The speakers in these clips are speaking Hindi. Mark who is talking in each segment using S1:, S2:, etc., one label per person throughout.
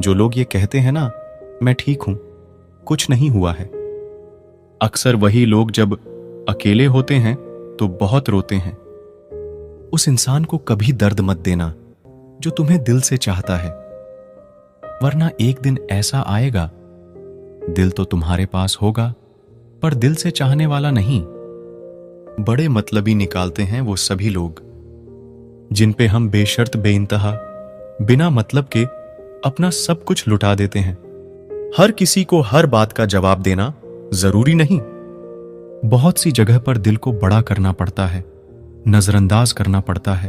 S1: जो लोग ये कहते हैं ना, मैं ठीक हूं, कुछ नहीं हुआ है, अक्सर वही लोग जब अकेले होते हैं तो बहुत रोते हैं। उस इंसान को कभी दर्द मत देना जो तुम्हें दिल से चाहता है, वरना एक दिन ऐसा आएगा, दिल तो तुम्हारे पास होगा पर दिल से चाहने वाला नहीं। बड़े मतलबी निकालते हैं वो सभी लोग जिन पे हम बेशर्त बेइंतहा बिना मतलब के अपना सब कुछ लुटा देते हैं। हर किसी को हर बात का जवाब देना जरूरी नहीं। बहुत सी जगह पर दिल को बड़ा करना पड़ता है, नजरअंदाज करना पड़ता है।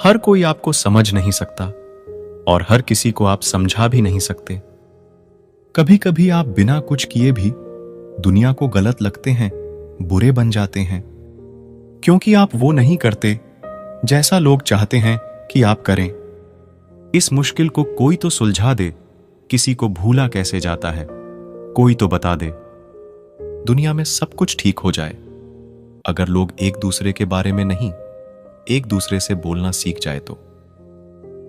S1: हर कोई आपको समझ नहीं सकता और हर किसी को आप समझा भी नहीं सकते। कभी कभी आप बिना कुछ किए भी दुनिया को गलत लगते हैं, बुरे बन जाते हैं, क्योंकि आप वो नहीं करते जैसा लोग चाहते हैं कि आप करें। इस मुश्किल को कोई तो सुलझा दे। किसी को भूला कैसे जाता है, कोई तो बता दे। दुनिया में सब कुछ ठीक हो जाए अगर लोग एक दूसरे के बारे में नहीं, एक दूसरे से बोलना सीख जाए तो।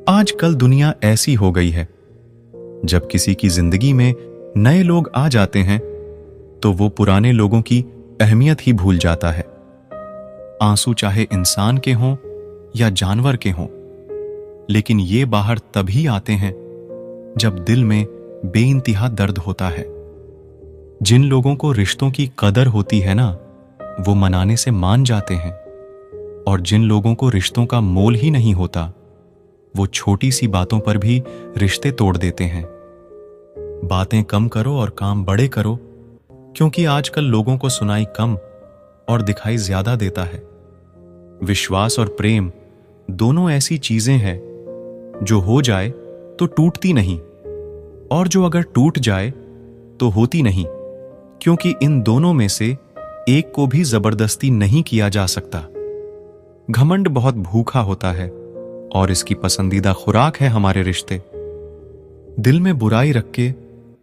S1: आजकल दुनिया ऐसी हो गई है, जब किसी की जिंदगी में नए लोग आ जाते हैं तो वो पुराने लोगों की अहमियत ही भूल जाता है। आंसू चाहे इंसान के हों या जानवर के हों, लेकिन ये बाहर तभी आते हैं जब दिल में बेइंतहा दर्द होता है। जिन लोगों को रिश्तों की कदर होती है ना, वो मनाने से मान जाते हैं, और जिन लोगों को रिश्तों का मोल ही नहीं होता, वो छोटी सी बातों पर भी रिश्ते तोड़ देते हैं। बातें कम करो और काम बड़े करो, क्योंकि आजकल लोगों को सुनाई कम और दिखाई ज्यादा देता है। विश्वास और प्रेम दोनों ऐसी चीजें हैं जो हो जाए तो टूटती नहीं, और जो अगर टूट जाए तो होती नहीं, क्योंकि इन दोनों में से एक को भी जबरदस्ती नहीं किया जा सकता। घमंड बहुत भूखा होता है और इसकी पसंदीदा खुराक है हमारे रिश्ते। दिल में बुराई रख के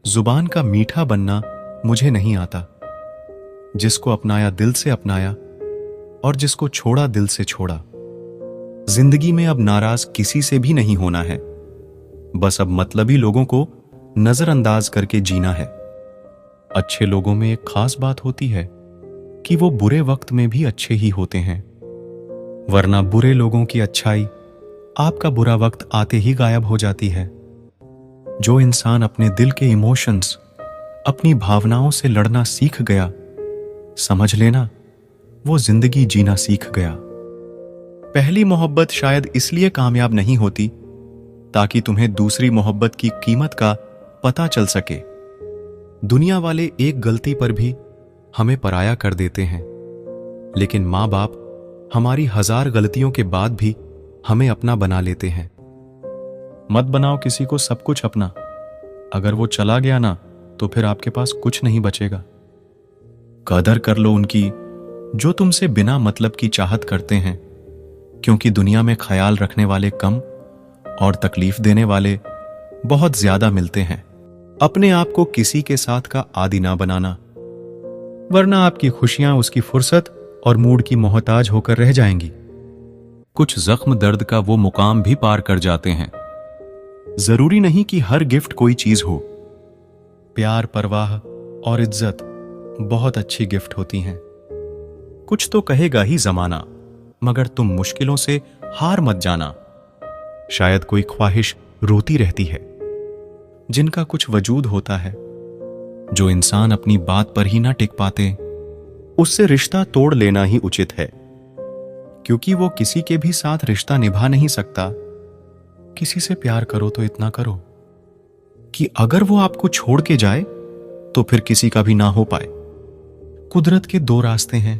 S1: जुबान का मीठा बनना मुझे नहीं आता। जिसको अपनाया दिल से अपनाया, और जिसको छोड़ा दिल से छोड़ा। जिंदगी में अब नाराज किसी से भी नहीं होना है, बस अब मतलबी लोगों को नजरअंदाज करके जीना है। अच्छे लोगों में एक खास बात होती है कि वो बुरे वक्त में भी अच्छे ही होते हैं, वरना बुरे लोगों की अच्छाई आपका बुरा वक्त आते ही गायब हो जाती है। जो इंसान अपने दिल के इमोशंस, अपनी भावनाओं से लड़ना सीख गया, समझ लेना वो जिंदगी जीना सीख गया। पहली मोहब्बत शायद इसलिए कामयाब नहीं होती ताकि तुम्हें दूसरी मोहब्बत की कीमत का पता चल सके। दुनिया वाले एक गलती पर भी हमें पराया कर देते हैं, लेकिन माँ बाप हमारी 1000 गलतियों के बाद भी हमें अपना बना लेते हैं। मत बनाओ किसी को सब कुछ अपना। अगर वो चला गया ना, तो फिर आपके पास कुछ नहीं बचेगा। कदर कर लो उनकी जो तुमसे बिना मतलब की चाहत करते हैं, क्योंकि दुनिया में ख्याल रखने वाले कम और तकलीफ देने वाले बहुत ज्यादा मिलते हैं। अपने आप को किसी के साथ का आदी ना बनाना, वरना आपकी खुशियां उसकी फुर्सत और मूड की मोहताज होकर रह जाएंगी। कुछ जख्म दर्द का वो मुकाम भी पार कर जाते हैं। जरूरी नहीं कि हर गिफ्ट कोई चीज हो। प्यार, परवाह और इज्जत बहुत अच्छी गिफ्ट होती हैं। कुछ तो कहेगा ही जमाना, मगर तुम मुश्किलों से हार मत जाना। शायद कोई ख्वाहिश रोती रहती है जिनका कुछ वजूद होता है। जो इंसान अपनी बात पर ही ना टिक पाते, उससे रिश्ता तोड़ लेना ही उचित है, क्योंकि वो किसी के भी साथ रिश्ता निभा नहीं सकता। किसी से प्यार करो तो इतना करो कि अगर वो आपको छोड़ के जाए तो फिर किसी का भी ना हो पाए। कुदरत के 2 रास्ते हैं,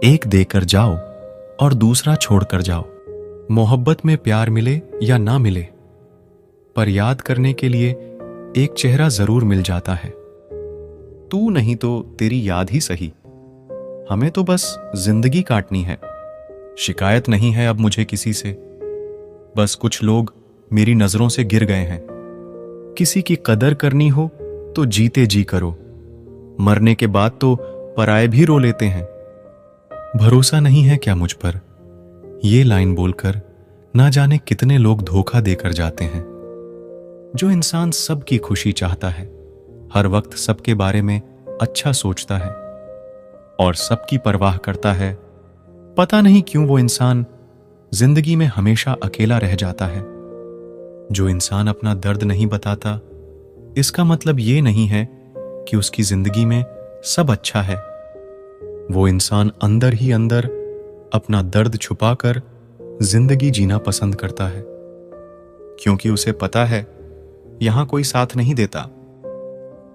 S1: एक देकर जाओ और दूसरा छोड़कर जाओ। मोहब्बत में प्यार मिले या ना मिले, पर याद करने के लिए एक चेहरा जरूर मिल जाता है। तू नहीं तो तेरी याद ही सही। हमें तो बस जिंदगी काटनी है। शिकायत नहीं है अब मुझे किसी से, बस कुछ लोग मेरी नजरों से गिर गए हैं। किसी की कदर करनी हो तो जीते जी करो, मरने के बाद तो पराये भी रो लेते हैं। भरोसा नहीं है क्या मुझ पर? ये लाइन बोलकर ना जाने कितने लोग धोखा देकर जाते हैं। जो इंसान सबकी खुशी चाहता है, हर वक्त सबके बारे में अच्छा सोचता है और सबकी परवाह करता है, पता नहीं क्यों वो इंसान जिंदगी में हमेशा अकेला रह जाता है। जो इंसान अपना दर्द नहीं बताता, इसका मतलब ये नहीं है कि उसकी जिंदगी में सब अच्छा है। वो इंसान अंदर ही अंदर अपना दर्द छुपाकर जिंदगी जीना पसंद करता है, क्योंकि उसे पता है यहां कोई साथ नहीं देता।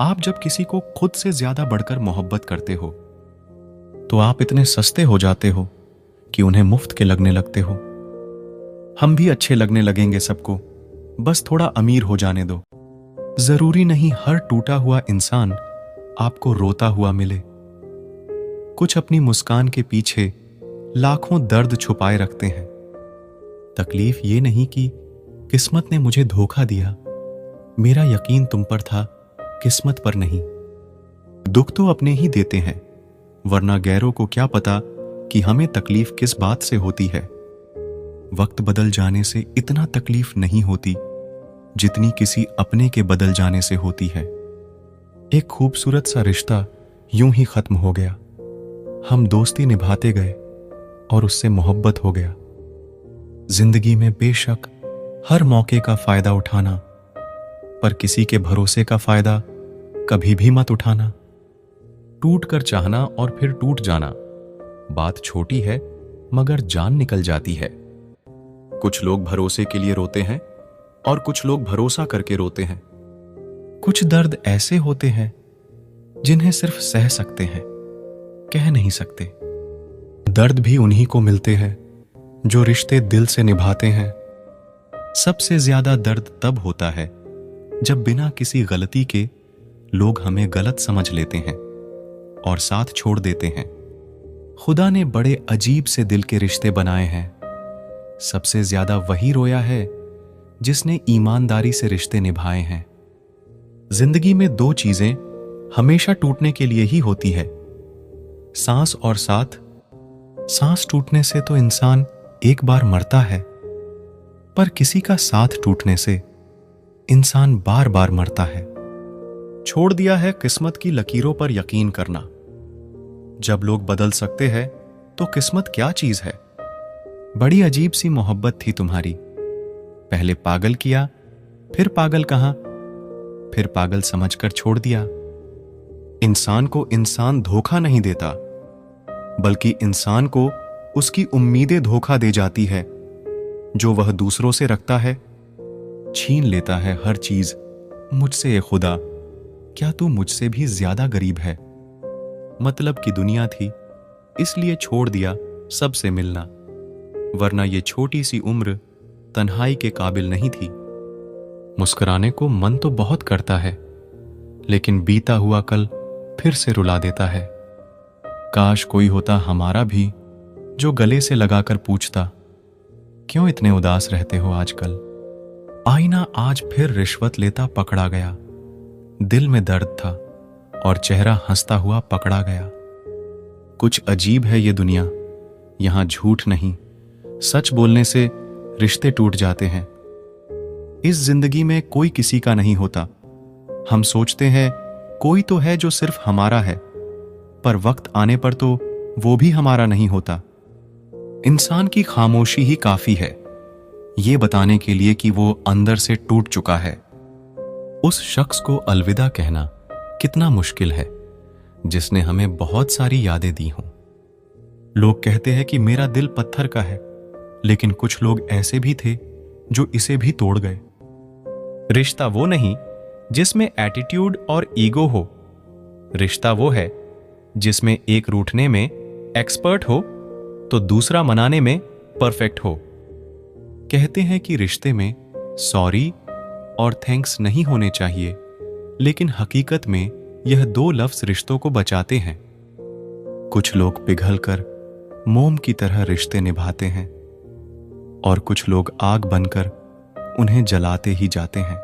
S1: आप जब किसी को खुद से ज्यादा बढ़कर मोहब्बत करते हो तो आप इतने सस्ते हो जाते हो कि उन्हें मुफ्त के लगने लगते हो। हम भी अच्छे लगने लगेंगे सबको, बस थोड़ा अमीर हो जाने दो। जरूरी नहीं हर टूटा हुआ इंसान आपको रोता हुआ मिले। कुछ अपनी मुस्कान के पीछे लाखों दर्द छुपाए रखते हैं। तकलीफ ये नहीं कि किस्मत ने मुझे धोखा दिया, मेरा यकीन तुम पर था, किस्मत पर नहीं। दुख तो अपने ही देते हैं, वरना गैरों को क्या पता कि हमें तकलीफ किस बात से होती है। वक्त बदल जाने से इतना तकलीफ नहीं होती जितनी किसी अपने के बदल जाने से होती है। एक खूबसूरत सा रिश्ता यूं ही खत्म हो गया। हम दोस्ती निभाते गए और उससे मोहब्बत हो गया। जिंदगी में बेशक हर मौके का फायदा उठाना, पर किसी के भरोसे का फायदा कभी भी मत उठाना। टूट कर चाहना और फिर टूट जाना, बात छोटी है मगर जान निकल जाती है। कुछ लोग भरोसे के लिए रोते हैं और कुछ लोग भरोसा करके रोते हैं। कुछ दर्द ऐसे होते हैं जिन्हें सिर्फ सह सकते हैं, कह नहीं सकते। दर्द भी उन्हीं को मिलते हैं जो रिश्ते दिल से निभाते हैं। सबसे ज्यादा दर्द तब होता है जब बिना किसी गलती के लोग हमें गलत समझ लेते हैं और साथ छोड़ देते हैं। खुदा ने बड़े अजीब से दिल के रिश्ते बनाए हैं। सबसे ज्यादा वही रोया है जिसने ईमानदारी से रिश्ते निभाए हैं। जिंदगी में दो चीजें हमेशा टूटने के लिए ही होती है, सांस और साथ। सांस टूटने से तो इंसान एक बार मरता है, पर किसी का साथ टूटने से इंसान बार बार मरता है। छोड़ दिया है किस्मत की लकीरों पर यकीन करना। जब लोग बदल सकते हैं तो किस्मत क्या चीज है। बड़ी अजीब सी मोहब्बत थी तुम्हारी। पहले पागल किया, फिर पागल कहा, फिर पागल समझकर छोड़ दिया। इंसान को इंसान धोखा नहीं देता, बल्कि इंसान को उसकी उम्मीदें धोखा दे जाती है जो वह दूसरों से रखता है। छीन लेता है हर चीज मुझसे। ये खुदा, क्या तू मुझसे भी ज्यादा गरीब है। मतलब की दुनिया थी, इसलिए छोड़ दिया सबसे मिलना, वरना ये छोटी सी उम्र तन्हाई के काबिल नहीं थी। मुस्कुराने को मन तो बहुत करता है, लेकिन बीता हुआ कल फिर से रुला देता है। काश कोई होता हमारा भी जो गले से लगाकर पूछता, क्यों इतने उदास रहते हो आजकल। आईना आज फिर रिश्वत लेता पकड़ा गया। दिल में दर्द था और चेहरा हंसता हुआ पकड़ा गया। कुछ अजीब है ये दुनिया, यहां झूठ नहीं, सच बोलने से रिश्ते टूट जाते हैं। इस जिंदगी में कोई किसी का नहीं होता। हम सोचते हैं कोई तो है जो सिर्फ हमारा है, पर वक्त आने पर तो वो भी हमारा नहीं होता। इंसान की खामोशी ही काफी है ये बताने के लिए कि वो अंदर से टूट चुका है। उस शख्स को अलविदा कहना कितना मुश्किल है जिसने हमें बहुत सारी यादें दी हों। लोग कहते हैं कि मेरा दिल पत्थर का है, लेकिन कुछ लोग ऐसे भी थे जो इसे भी तोड़ गए। रिश्ता वो नहीं जिसमें एटीट्यूड और ईगो हो। रिश्ता वो है जिसमें एक रूठने में एक्सपर्ट हो तो दूसरा मनाने में परफेक्ट हो। कहते हैं कि रिश्ते में सॉरी और थैंक्स नहीं होने चाहिए, लेकिन हकीकत में यह दो लफ्ज रिश्तों को बचाते हैं। कुछ लोग पिघलकर मोम की तरह रिश्ते निभाते हैं और कुछ लोग आग बनकर उन्हें जलाते ही जाते हैं।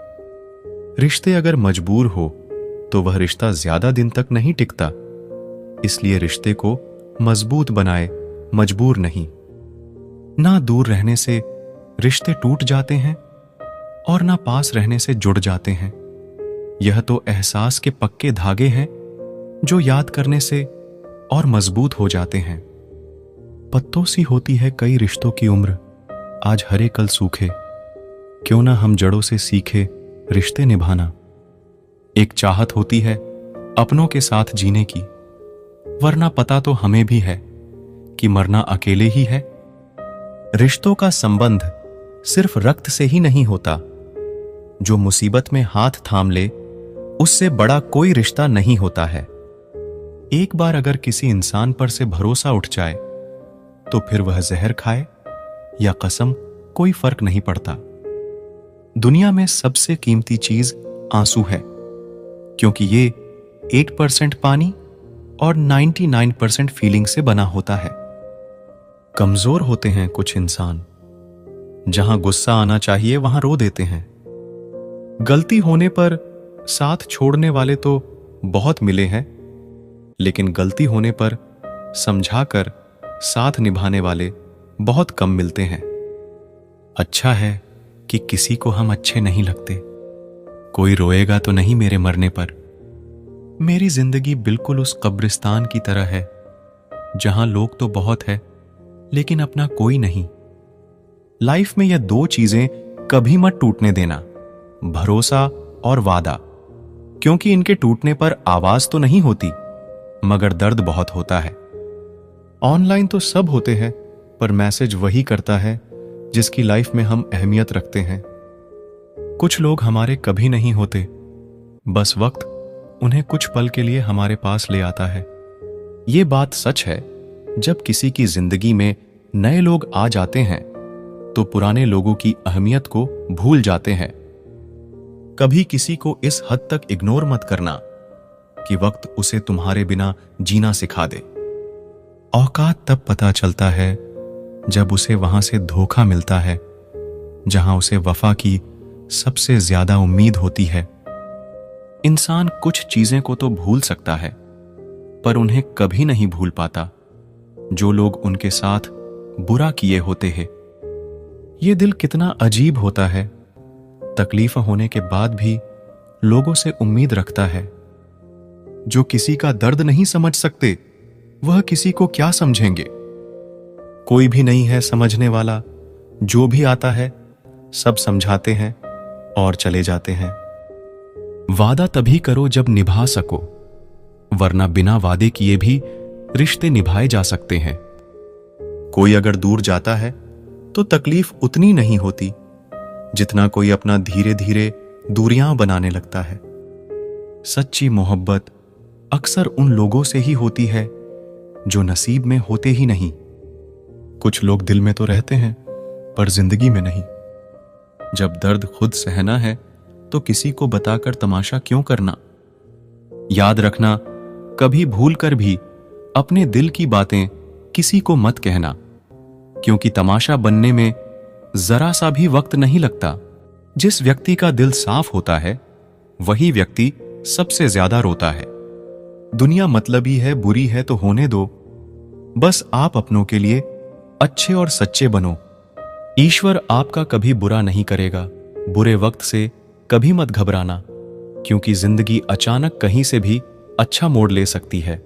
S1: रिश्ते अगर मजबूर हो तो वह रिश्ता ज्यादा दिन तक नहीं टिकता, इसलिए रिश्ते को मजबूत बनाए, मजबूर नहीं। ना दूर रहने से रिश्ते टूट जाते हैं और ना पास रहने से जुड़ जाते हैं। यह तो एहसास के पक्के धागे हैं जो याद करने से और मजबूत हो जाते हैं। पत्तों सी होती है कई रिश्तों की उम्र, आज हरे कल सूखे, क्यों ना हम जड़ों से सीखे रिश्ते निभाना। एक चाहत होती है अपनों के साथ जीने की, वरना पता तो हमें भी है कि मरना अकेले ही है। रिश्तों का संबंध सिर्फ रक्त से ही नहीं होता, जो मुसीबत में हाथ थाम ले उससे बड़ा कोई रिश्ता नहीं होता है। एक बार अगर किसी इंसान पर से भरोसा उठ जाए तो फिर वह जहर खाए या कसम, कोई फर्क नहीं पड़ता। दुनिया में सबसे कीमती चीज आंसू है, क्योंकि ये 8% पानी और 99% फीलिंग से बना होता है। कमजोर होते हैं कुछ इंसान, जहां गुस्सा आना चाहिए वहां रो देते हैं। गलती होने पर साथ छोड़ने वाले तो बहुत मिले हैं, लेकिन गलती होने पर समझाकर साथ निभाने वाले बहुत कम मिलते हैं। अच्छा है कि किसी को हम अच्छे नहीं लगते। कोई रोएगा तो नहीं मेरे मरने पर। मेरी जिंदगी बिल्कुल उस कब्रिस्तान की तरह है जहां लोग तो बहुत है लेकिन अपना कोई नहीं। लाइफ में यह दो चीजें कभी मत टूटने देना, भरोसा और वादा, क्योंकि इनके टूटने पर आवाज तो नहीं होती मगर दर्द बहुत होता है। ऑनलाइन तो सब होते हैं, पर मैसेज वही करता है जिसकी लाइफ में हम अहमियत रखते हैं। कुछ लोग हमारे कभी नहीं होते, बस वक्त उन्हें कुछ पल के लिए हमारे पास ले आता है। ये बात सच है, जब किसी की जिंदगी में नए लोग आ जाते हैं तो पुराने लोगों की अहमियत को भूल जाते हैं। कभी किसी को इस हद तक इग्नोर मत करना कि वक्त उसे तुम्हारे बिना जीना सिखा दे। औकात तब पता चलता है जब उसे वहां से धोखा मिलता है जहां उसे वफा की सबसे ज्यादा उम्मीद होती है। इंसान कुछ चीजें को तो भूल सकता है, पर उन्हें कभी नहीं भूल पाता जो लोग उनके साथ बुरा किए होते हैं। ये दिल कितना अजीब होता है, तकलीफ होने के बाद भी लोगों से उम्मीद रखता है। जो किसी का दर्द नहीं समझ सकते वह किसी को क्या समझेंगे। कोई भी नहीं है समझने वाला, जो भी आता है सब समझाते हैं और चले जाते हैं। वादा तभी करो जब निभा सको, वरना बिना वादे किए भी रिश्ते निभाए जा सकते हैं। कोई अगर दूर जाता है तो तकलीफ उतनी नहीं होती जितना कोई अपना धीरे धीरे दूरियां बनाने लगता है। सच्ची मोहब्बत अक्सर उन लोगों से ही होती है जो नसीब में होते ही नहीं। कुछ लोग दिल में तो रहते हैं पर जिंदगी में नहीं। जब दर्द खुद सहना है तो किसी को बताकर तमाशा क्यों करना। याद रखना, कभी भूल कर भी अपने दिल की बातें किसी को मत कहना, क्योंकि तमाशा बनने में जरा सा भी वक्त नहीं लगता। जिस व्यक्ति का दिल साफ होता है वही व्यक्ति सबसे ज्यादा रोता है। दुनिया मतलबी है, बुरी है तो होने दो, बस आप अपनों के लिए अच्छे और सच्चे बनो। ईश्वर आपका कभी बुरा नहीं करेगा। बुरे वक्त से कभी मत घबराना, क्योंकि जिंदगी अचानक कहीं से भी अच्छा मोड़ ले सकती है।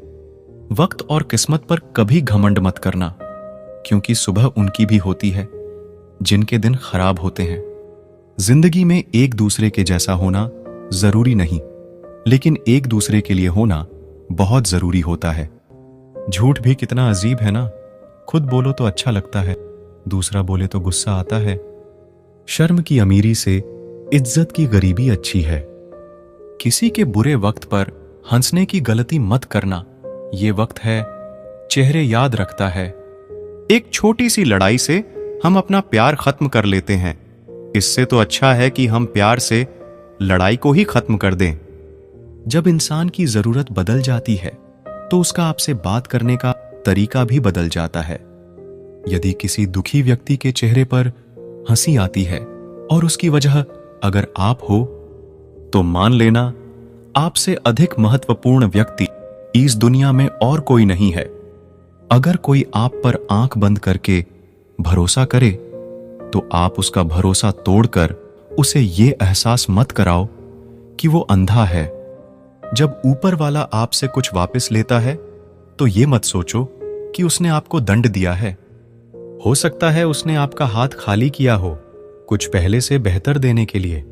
S1: वक्त और किस्मत पर कभी घमंड मत करना, क्योंकि सुबह उनकी भी होती है जिनके दिन खराब होते हैं। जिंदगी में एक दूसरे के जैसा होना जरूरी नहीं, लेकिन एक दूसरे के लिए होना बहुत जरूरी होता है। झूठ भी कितना अजीब है ना, खुद बोलो तो अच्छा लगता है, दूसरा बोले तो गुस्सा आता है। शर्म की अमीरी से इज्जत की गरीबी अच्छी है। किसी के बुरे वक्त पर हंसने की गलती मत करना। ये वक्त है चेहरे याद रखता है। एक छोटी सी लड़ाई से हम अपना प्यार खत्म कर लेते हैं। इससे तो अच्छा है कि हम प्यार से लड़ाई को ही खत्म कर दें। जब इंसान की जरूरत बदल जाती है तो उसका आपसे बात करने का तरीका भी बदल जाता है। यदि किसी दुखी व्यक्ति के चेहरे पर हंसी आती है और उसकी वजह अगर आप हो, तो मान लेना आपसे अधिक महत्वपूर्ण व्यक्ति इस दुनिया में और कोई नहीं है। अगर कोई आप पर आंख बंद करके भरोसा करे तो आप उसका भरोसा तोड़कर उसे ये एहसास मत कराओ कि वो अंधा है। जब ऊपर वाला आपसे कुछ वापस लेता है तो ये मत सोचो कि उसने आपको दंड दिया है। हो सकता है उसने आपका हाथ खाली किया हो, कुछ पहले से बेहतर देने के लिए।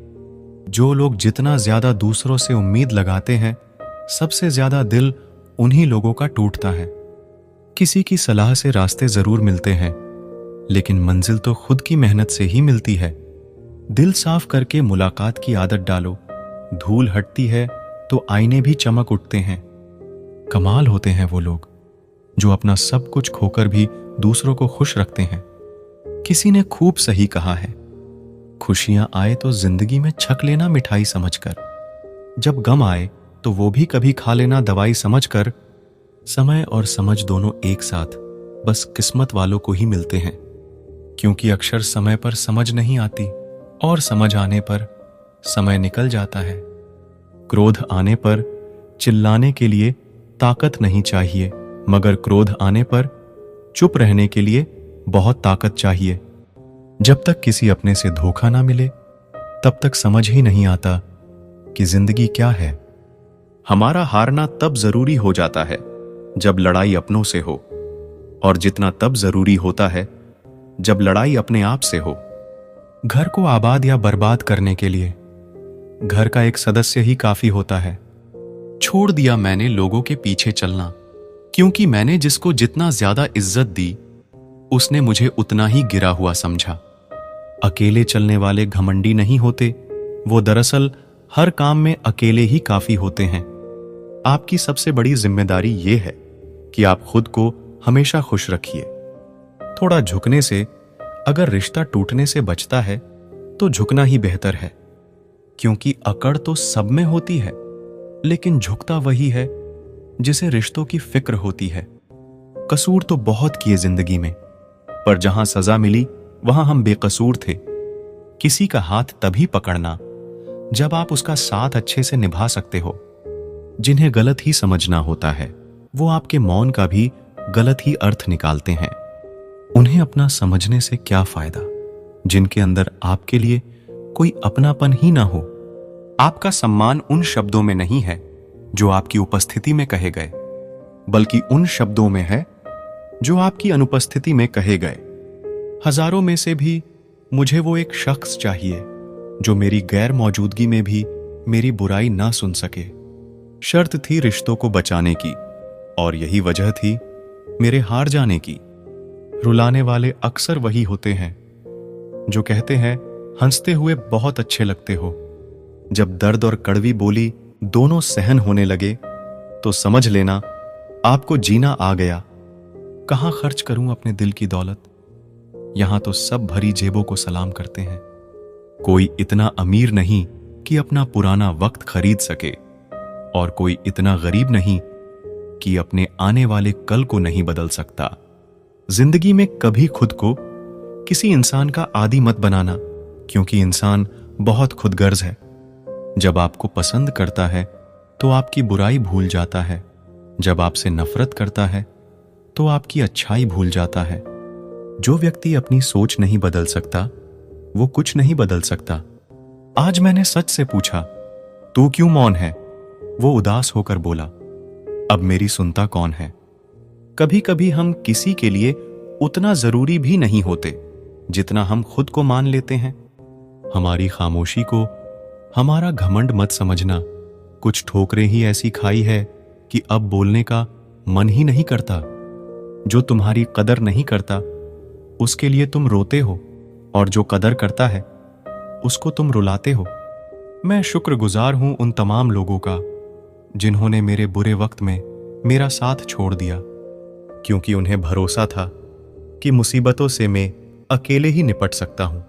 S1: जो लोग जितना ज्यादा दूसरों से उम्मीद लगाते हैं, सबसे ज्यादा दिल उन्हीं लोगों का टूटता है। किसी की सलाह से रास्ते जरूर मिलते हैं, लेकिन मंजिल तो खुद की मेहनत से ही मिलती है। दिल साफ करके मुलाकात की आदत डालो। धूल हटती है तो आईने भी चमक उठते हैं। कमाल होते हैं वो लोग जो अपना सब कुछ खोकर भी दूसरों को खुश रखते हैं। किसी ने खूब सही कहा है, खुशियां आए तो जिंदगी में छक लेना मिठाई समझकर, जब गम आए तो वो भी कभी खा लेना दवाई समझकर। समय और समझ दोनों एक साथ बस किस्मत वालों को ही मिलते हैं, क्योंकि अक्सर समय पर समझ नहीं आती और समझ आने पर समय निकल जाता है। क्रोध आने पर चिल्लाने के लिए ताकत नहीं चाहिए, मगर क्रोध आने पर चुप रहने के लिए बहुत ताकत चाहिए। जब तक किसी अपने से धोखा ना मिले, तब तक समझ ही नहीं आता कि जिंदगी क्या है। हमारा हारना तब जरूरी हो जाता है जब लड़ाई अपनों से हो, और जितना तब जरूरी होता है जब लड़ाई अपने आप से हो। घर को आबाद या बर्बाद करने के लिए घर का एक सदस्य ही काफी होता है। छोड़ दिया मैंने लोगों के पीछे चलना, क्योंकि मैंने जिसको जितना ज्यादा इज्जत दी, उसने मुझे उतना ही गिरा हुआ समझा। अकेले चलने वाले घमंडी नहीं होते, वो दरअसल हर काम में अकेले ही काफी होते हैं। आपकी सबसे बड़ी जिम्मेदारी ये है कि आप खुद को हमेशा खुश रखिए। थोड़ा झुकने से अगर रिश्ता टूटने से बचता है तो झुकना ही बेहतर है, क्योंकि अकड़ तो सब में होती है, लेकिन झुकता वही है जिसे रिश्तों की फिक्र होती है। कसूर तो बहुत किए जिंदगी में, पर जहां सजा मिली वहां हम बेकसूर थे। किसी का हाथ तभी पकड़ना जब आप उसका साथ अच्छे से निभा सकते हो। जिन्हें गलत ही समझना होता है, वो आपके मौन का भी गलत ही अर्थ निकालते हैं। उन्हें अपना समझने से क्या फायदा, जिनके अंदर आपके लिए कोई अपनापन ही ना हो। आपका सम्मान उन शब्दों में नहीं है जो आपकी उपस्थिति में कहे गए, बल्कि उन शब्दों में है जो आपकी अनुपस्थिति में कहे गए। हजारों में से भी मुझे वो एक शख्स चाहिए जो मेरी गैर मौजूदगी में भी मेरी बुराई ना सुन सके। शर्त थी रिश्तों को बचाने की, और यही वजह थी मेरे हार जाने की। रुलाने वाले अक्सर वही होते हैं जो कहते हैं हंसते हुए बहुत अच्छे लगते हो। जब दर्द और कड़वी बोली दोनों सहन होने लगे तो समझ लेना आपको जीना आ गया। कहां खर्च करूं अपने दिल की दौलत, यहां तो सब भरी जेबों को सलाम करते हैं। कोई इतना अमीर नहीं कि अपना पुराना वक्त खरीद सके, और कोई इतना गरीब नहीं कि अपने आने वाले कल को नहीं बदल सकता। जिंदगी में कभी खुद को किसी इंसान का आदी मत बनाना, क्योंकि इंसान बहुत खुदगर्ज है। जब आपको पसंद करता है तो आपकी बुराई भूल जाता है, जब आपसे नफरत करता है तो आपकी अच्छाई भूल जाता है। जो व्यक्ति अपनी सोच नहीं बदल सकता, वो कुछ नहीं बदल सकता। आज मैंने सच से पूछा, तू क्यों मौन है? वो उदास होकर बोला, अब मेरी सुनता कौन है? कभी कभी हम किसी के लिए उतना जरूरी भी नहीं होते जितना हम खुद को मान लेते हैं। हमारी खामोशी को हमारा घमंड मत समझना। कुछ ठोकरें ही ऐसी खाई है कि अब बोलने का मन ही नहीं करता। जो तुम्हारी कदर नहीं करता उसके लिए तुम रोते हो, और जो कदर करता है उसको तुम रुलाते हो। मैं शुक्रगुजार हूं उन तमाम लोगों का जिन्होंने मेरे बुरे वक्त में मेरा साथ छोड़ दिया, क्योंकि उन्हें भरोसा था कि मुसीबतों से मैं अकेले ही निपट सकता हूं।